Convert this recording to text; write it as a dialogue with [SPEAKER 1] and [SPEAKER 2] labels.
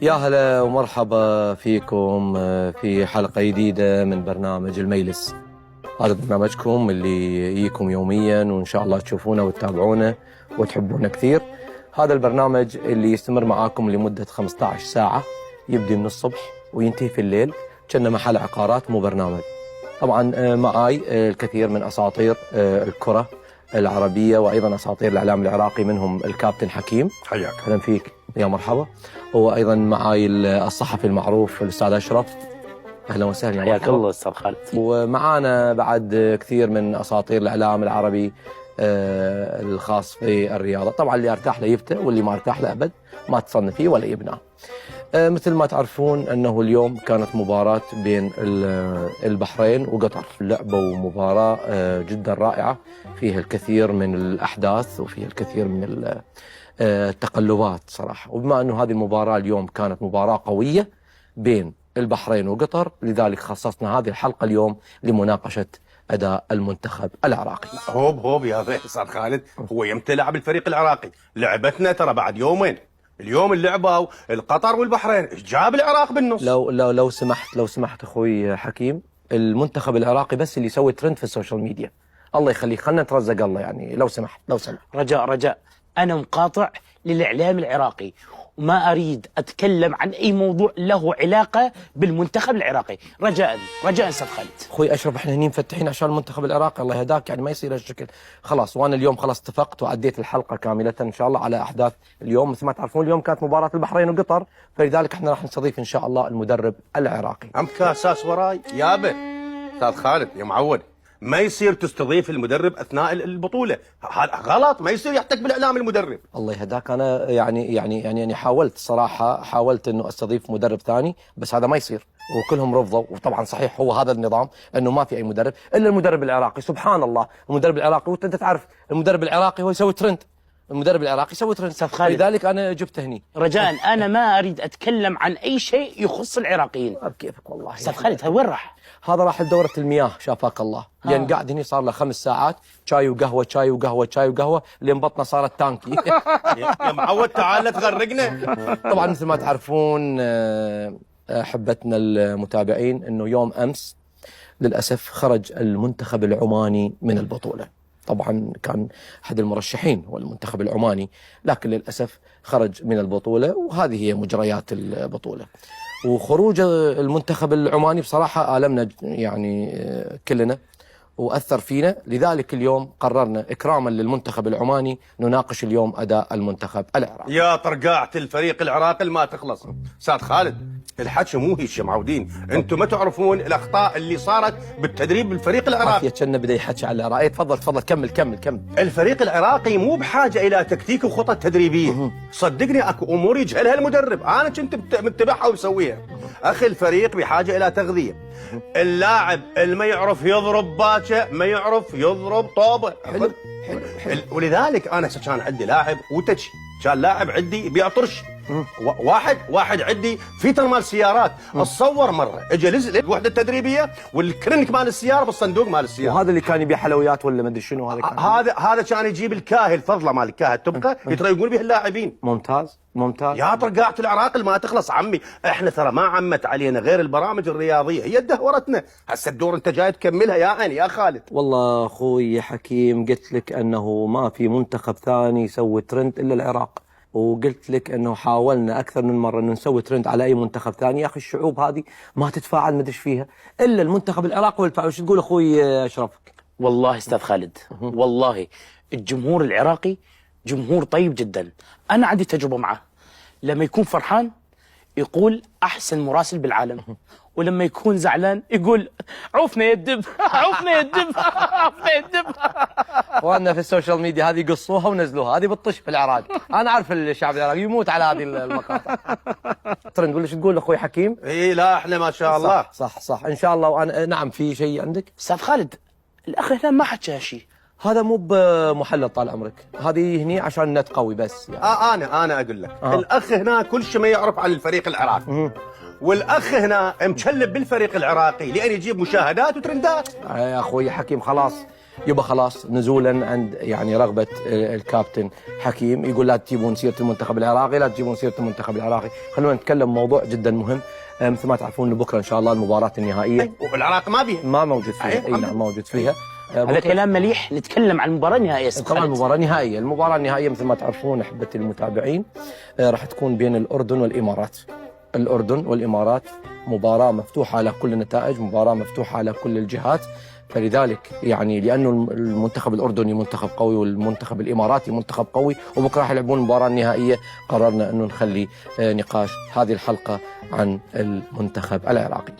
[SPEAKER 1] يا هلا ومرحبا فيكم في حلقة جديدة من برنامج الميلس. هذا برنامجكم اللي يجيكم يوميا وإن شاء الله تشوفونه وتتابعونه وتحبونه كثير. هذا البرنامج اللي يستمر معاكم لمدة 15 ساعة، يبدي من الصبح وينتهي في الليل، كأنه محل عقارات مو برنامج. طبعا معاي الكثير من أساطير الكرة العربية وأيضا أساطير الإعلام العراقي، منهم الكابتن حكيم.
[SPEAKER 2] حياك.
[SPEAKER 1] أهلا فيك، يا مرحبا. وأيضا معاي الصحفي المعروف الأستاذ أشرف. أهلا وسهلا،
[SPEAKER 3] حياك الله أستاذ خالد.
[SPEAKER 1] ومعانا بعد كثير من أساطير الإعلام العربي الخاص في الرياضة. طبعا اللي ارتاح له يفتى، واللي ما ارتاح له أبد ما تصنف فيه ولا يبناه. مثل ما تعرفون أنه اليوم كانت مباراة بين البحرين وقطر، لعبة ومباراة جدا رائعة، فيها الكثير من الأحداث وفيها الكثير من التقلبات صراحة. وبما أنه هذه المباراة اليوم كانت مباراة قوية بين البحرين وقطر، لذلك خصصنا هذه الحلقة اليوم لمناقشة أداء المنتخب العراقي.
[SPEAKER 2] هوب يا استاذ خالد، هو يمتى لعب الفريق العراقي؟ لعبتنا ترى بعد يومين. اليوم اللعبة القطر والبحرين، ايش جاب العراق بالنص؟
[SPEAKER 1] لو سمحت اخوي حكيم، المنتخب العراقي بس اللي يسوي ترند في السوشيال ميديا. الله يخليك، خلنا نترزق الله يعني، لو سمحت.
[SPEAKER 3] رجاء أنا مقاطع للإعلام العراقي وما أريد أتكلم عن أي موضوع له علاقة بالمنتخب العراقي. رجاء أستاذ خالد.
[SPEAKER 1] اخوي اشرف، احنا هني مفتحين عشان المنتخب العراقي، الله يهداك، يعني ما يصير هالشكل. خلاص، وانا اليوم خلاص اتفقت وعديت الحلقه كامله ان شاء الله على احداث اليوم. مثل ما تعرفون اليوم كانت مباراه البحرين وقطر، فلذلك احنا راح نستضيف ان شاء الله المدرب العراقي.
[SPEAKER 2] عم كاساس وراي يابا استاذ خالد يا معود، ما يصير تستضيف المدرب اثناء البطوله، هذا غلط، ما يصير يحتك بالاعلام المدرب.
[SPEAKER 1] الله يهداك، انا يعني حاولت صراحه، حاولت انه استضيف مدرب ثاني، بس هذا ما يصير وكلهم رفضوا. وطبعا صحيح هو هذا النظام، انه ما في اي مدرب الا المدرب العراقي. سبحان الله، المدرب العراقي، وانت تعرف المدرب العراقي هو يسوي ترند، المدرب العراقي يسوي ترند. لذلك انا جبته هني.
[SPEAKER 3] رجاء انا ما اريد اتكلم عن اي شيء يخص العراقيين.
[SPEAKER 1] بكيفك والله.
[SPEAKER 3] استاذ خالد وين راح؟
[SPEAKER 1] هذا راح لدورة المياه، شافاك الله. لأن قاعد هني صار له 5 ساعات، شاي وقهوة شاي وقهوة شاي وقهوة، لين بطنه صارت تانكي.
[SPEAKER 2] يا معود تعال لا تغرقنا.
[SPEAKER 1] طبعا مثل ما تعرفون أحبتنا المتابعين، أنه يوم أمس للأسف خرج المنتخب العماني من البطولة. طبعا كان أحد المرشحين هو المنتخب العماني، لكن للأسف خرج من البطولة، وهذه هي مجريات البطولة. وخروج المنتخب العماني بصراحة آلمنا يعني كلنا وأثر فينا. لذلك اليوم قررنا إكراما للمنتخب العماني نناقش اليوم أداء المنتخب العراقي.
[SPEAKER 2] يا طرقاعة الفريق العراقي ما تخلص. استاذ خالد، الحكي مو هيك يا معودين، انتم ما تعرفون الاخطاء اللي صارت بالتدريب بالفريق العراقي.
[SPEAKER 1] كنا بدا يحكي على العراقي. تفضل كمل.
[SPEAKER 2] الفريق العراقي مو بحاجه الى تكتيك وخطط تدريبيه. صدقني اكو امور يجهلها المدرب، انا كنت متبعها ومسويها. اخي الفريق بحاجه الى تغذيه. اللاعب اللي ما يعرف يضرب باكه ما يعرف يضرب طوبه.
[SPEAKER 1] حلو.
[SPEAKER 2] ولذلك انا كان عندي لاعب وتجي، كان لاعب عندي يبيع طرش. واحد عندي فيتر مال سيارات. اتصور مره اجى لزق الوحده التدريبيه والكرنك مال السياره بالصندوق مال السياره.
[SPEAKER 1] وهذا اللي كان يبيع حلويات ولا ما ادري شنو
[SPEAKER 2] هذا كان يجيب الكاهي، الفضله مال الكاهي تبقى يتريقون بها اللاعبين.
[SPEAKER 1] ممتاز.
[SPEAKER 2] يا طرقاعة العراق ما تخلص عمي، احنا ترى ما عمت علينا غير البرامج الرياضيه، هي دهورتنا. هسه الدور انت جاي تكملها يا عيني يا خالد.
[SPEAKER 1] والله اخوي حكيم، قلت لك انه ما في منتخب ثاني يسوي ترند الا العراق، وقلت لك انه حاولنا اكثر من مره انه نسوي ترند على اي منتخب ثاني. يا اخي الشعوب هذه ما تتفاعل، ما ادري ايش فيها الا المنتخب العراقي والفاعل. وش تقول اخوي اشرف؟
[SPEAKER 3] والله استاذ خالد، والله الجمهور العراقي جمهور طيب جدا. انا عندي تجربه معه، لما يكون فرحان يقول احسن مراسل بالعالم، ولما يكون زعلان يقول عوفنا يا الدب عوفنا يا الدب عوفنا يا الدب.
[SPEAKER 1] اخواننا في السوشيال ميديا هذه قصوها ونزلوها، هذه بالطش في العراق. انا اعرف الشعب العراقي يموت على هذه المقاطع. ترند. ولا شو تقول اخوي حكيم؟
[SPEAKER 2] اي لا احنا ما شاء الله.
[SPEAKER 1] صح ان شاء الله. وانا نعم. في شيء عندك
[SPEAKER 3] استاذ خالد؟ الاخ هنا ما حكى هالشيء.
[SPEAKER 1] هذا مو بمحلل طال عمرك، هذه هني عشان نت قوي بس يعني.
[SPEAKER 2] انا اقول لك الاخ هنا كل شيء ما يعرف عن الفريق العراقي. والاخ هنا مشلب بالفريق العراقي لان يجيب مشاهدات وترندات.
[SPEAKER 1] يا اخوي حكيم خلاص، يبقى خلاص نزولا عند يعني رغبة الكابتن حكيم، يقول لا تجيبون سيرة المنتخب العراقي، لا تجيبون سيرة المنتخب العراقي. خلونا نتكلم موضوع جدا مهم. مثل ما تعرفون بكرة إن شاء الله المباراة النهائية،
[SPEAKER 2] والعراق ما بيها،
[SPEAKER 1] ما موجود فيها. أي نعم، موجود فيها.
[SPEAKER 3] هذا كلام مليح. نتكلم عن المباراة النهائية.
[SPEAKER 1] طبعا المباراة النهائية مثل ما تعرفون أحبتي المتابعين راح تكون بين الأردن والإمارات. الأردن والإمارات مباراة مفتوحة على كل النتائج، مباراة مفتوحة على كل الجهات. فلذلك يعني لأنه المنتخب الأردني منتخب قوي والمنتخب الإماراتي منتخب قوي، وبكرة راح يلعبون المباراة النهائية، قررنا أنه نخلي نقاش هذه الحلقة عن المنتخب العراقي.